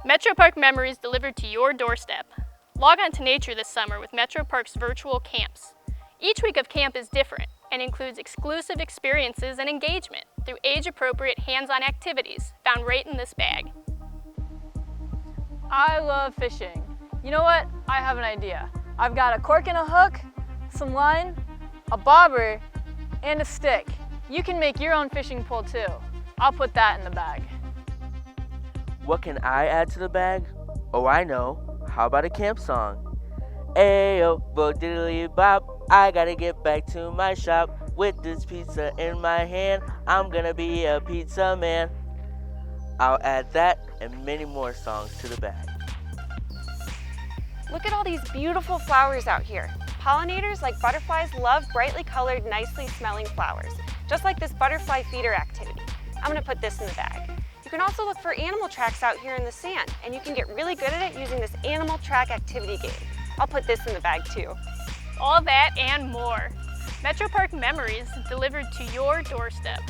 Metropark Memories delivered to your doorstep. Log on to nature this summer with Metroparks Virtual Camps. Each week of camp is different and includes exclusive experiences and engagement through age-appropriate hands-on activities found right in this bag. I love fishing. You know what? I have an idea. I've got a cork and a hook, some line, a bobber, and a stick. You can make your own fishing pole too. I'll put that in the bag. What can I add to the bag? Oh, I know. How about a camp song? Ayo, bo diddly bop, I gotta get back to my shop. With this pizza in my hand, I'm gonna be a pizza man. I'll add that and many more songs to the bag. Look at all these beautiful flowers out here. Pollinators like butterflies love brightly colored, nicely smelling flowers, just like this butterfly feeder activity. I'm gonna put this in the bag. You can also look for animal tracks out here in the sand, and you can get really good at it using this animal track activity game. I'll put this in the bag too. All that and more. Metropark Memories delivered to your doorstep.